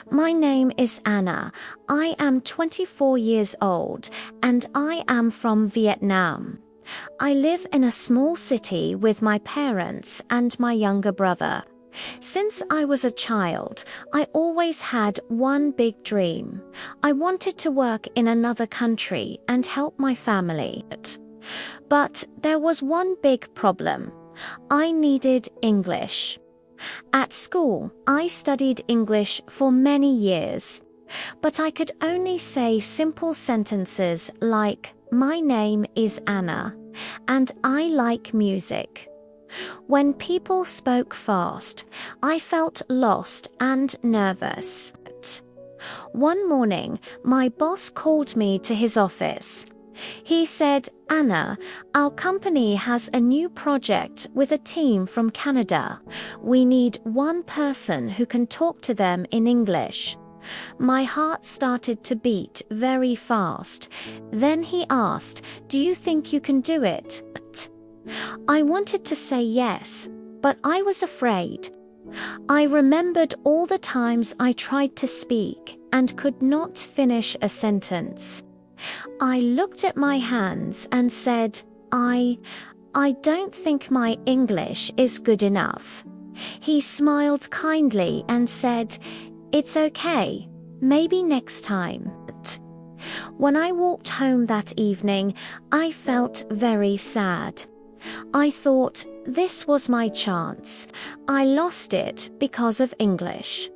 My name is Anna. I am 24 years old and I am from Vietnam. I live in a small city with my parents and my younger brother. Since I was a child, I always had one big dream. I wanted to work in another country and help my family. But there was one big problem. I needed English. At school, I studied English for many years, but I could only say simple sentences like, "My name is Anna," and "I like music." When people spoke fast, I felt lost and nervous. One morning, my boss called me to his office. He said, "Anna, our company has a new project with a team from Canada. We need one person who can talk to them in English." My heart started to beat very fast. Then he asked, "Do you think you can do it?" I wanted to say yes, but I was afraid. I remembered all the times I tried to speak and could not finish a sentence. I looked at my hands and said, I don't think my English is good enough." He smiled kindly and said, "It's okay, maybe next time." When I walked home that evening, I felt very sad. I thought, this was my chance. I lost it because of English.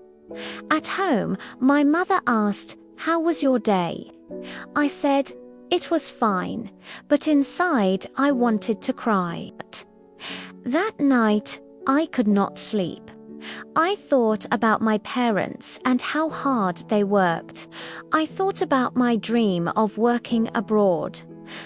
At home, my mother asked, "How was your day?" I said, "It was fine," but inside I wanted to cry. That night, I could not sleep. I thought about my parents and how hard they worked. I thought about my dream of working abroad.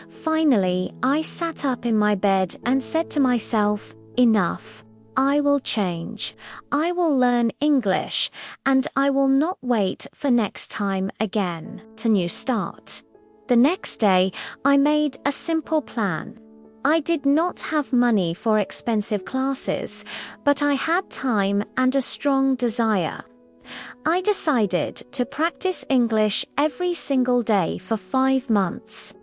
Finally, I sat up in my bed and said to myself, "Enough. I will change. I will learn English, and I will not wait for next time again." To new start. The next day, I made a simple plan. I did not have money for expensive classes, but I had time and a strong desire. I decided to practice English every single day for 5 months.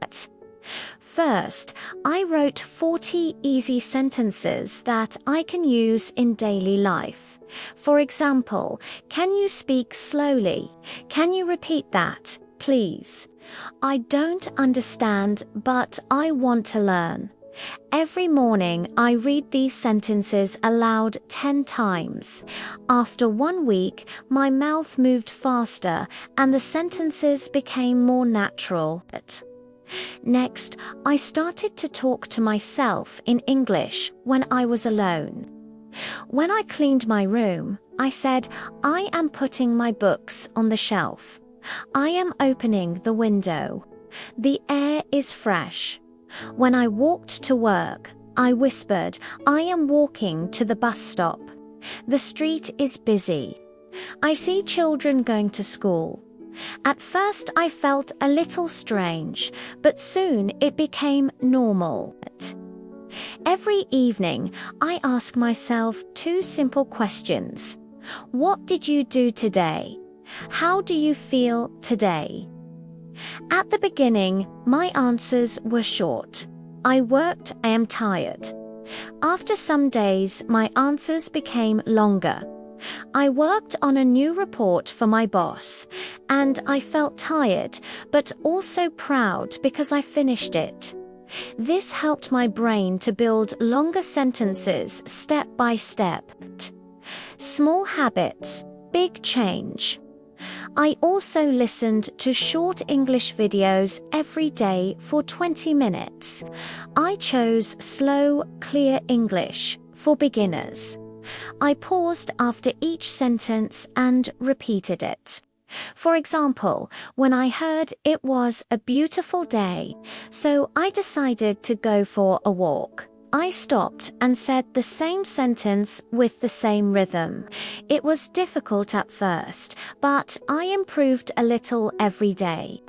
First, I wrote 40 easy sentences that I can use in daily life. For example, "Can you speak slowly? Can you repeat that, please? I don't understand, but I want to learn." Every morning, I read these sentences aloud 10 times. After 1 week, my mouth moved faster and the sentences became more natural. Next, I started to talk to myself in English when I was alone. When I cleaned my room, I said, "I am putting my books on the shelf. I am opening the window. The air is fresh." When I walked to work, I whispered, "I am walking to the bus stop. The street is busy. I see children going to school." At first I felt a little strange, but soon it became normal. Every evening, I ask myself 2 simple questions. What did you do today? How do you feel today? At the beginning, my answers were short. I worked, I am tired. After some days, my answers became longer. I worked on a new report for my boss, and I felt tired, but also proud because I finished it. This helped my brain to build longer sentences step by step. Small habits, big change. I also listened to short English videos every day for 20 minutes. I chose slow, clear English for beginners. I paused after each sentence and repeated it. For example, when I heard it was a beautiful day, so I decided to go for a walk. I stopped and said the same sentence with the same rhythm. It was difficult at first, but I improved a little every day.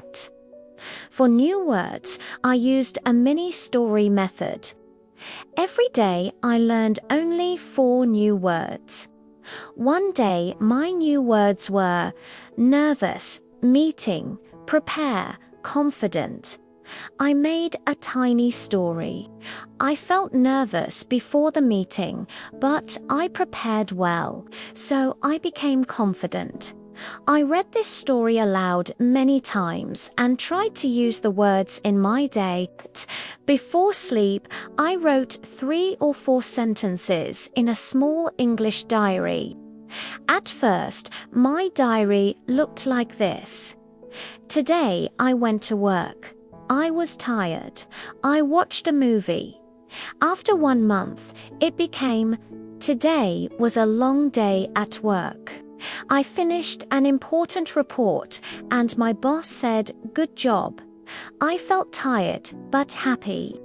For new words, I used a mini story method. Every day I learned only 4 new words. One day, my new words were nervous, meeting, prepare, confident. I made a tiny story. I felt nervous before the meeting, but I prepared well, so I became confident. I read this story aloud many times and tried to use the words in my day. Before sleep, I wrote 3 or 4 sentences in a small English diary. At first, my diary looked like this. Today, I went to work. I was tired. I watched a movie. After 1 month, it became, today was a long day at work. I finished an important report and my boss said, good job. I felt tired but happy.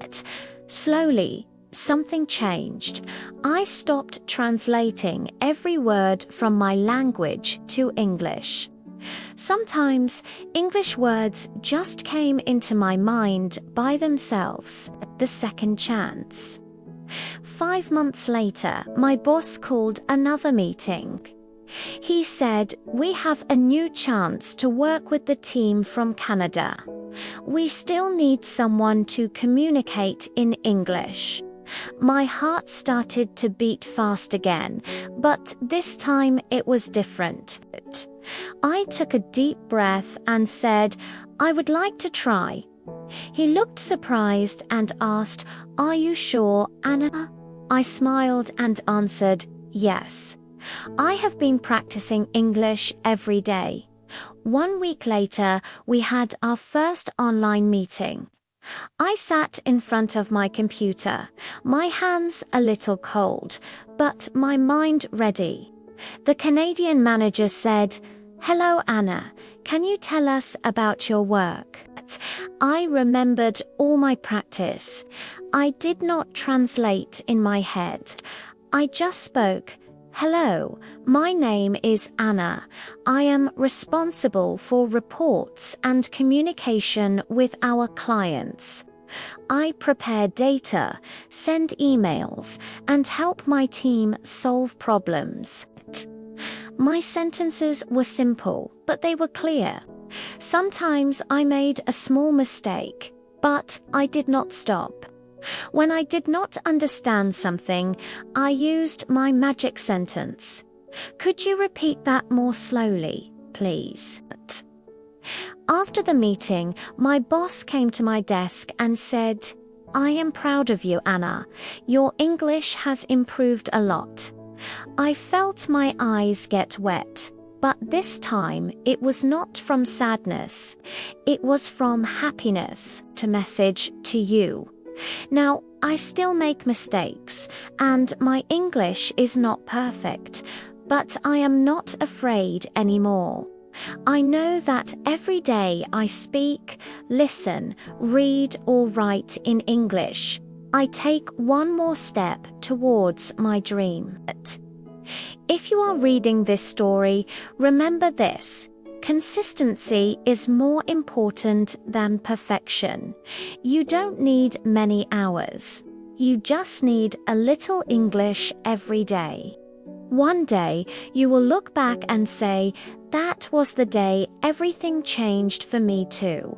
Slowly, something changed. I stopped translating every word from my language to English. Sometimes English words just came into my mind by themselves, the second chance. 5 months later, my boss called another meeting. He said, we have a new chance to work with the team from Canada. We still need someone to communicate in English. My heart started to beat fast again, but this time it was different. I took a deep breath and said, I would like to try. He looked surprised and asked, are you sure, Anna? I smiled and answered, yes. I have been practicing English every day. 1 week later, we had our first online meeting. I sat in front of my computer, my hands a little cold, but my mind ready. The Canadian manager said, hello Anna, can you tell us about your work? I remembered all my practice. I did not translate in my head. I just spoke. Hello, my name is Anna. I am responsible for reports and communication with our clients. I prepare data, send emails, and help my team solve problems. My sentences were simple, but they were clear. Sometimes I made a small mistake, but I did not stop. When I did not understand something, I used my magic sentence. Could you repeat that more slowly, please? After the meeting, my boss came to my desk and said, I am proud of you, Anna. Your English has improved a lot. I felt my eyes get wet, but this time it was not from sadness. It was from happiness to message to you. Now, I still make mistakes, and my English is not perfect, but I am not afraid anymore. I know that every day I speak, listen, read or write in English, I take one more step towards my dream. If you are reading this story, remember this. Consistency is more important than perfection. You don't need many hours. You just need a little English every day. One day, you will look back and say, that was the day everything changed for me too.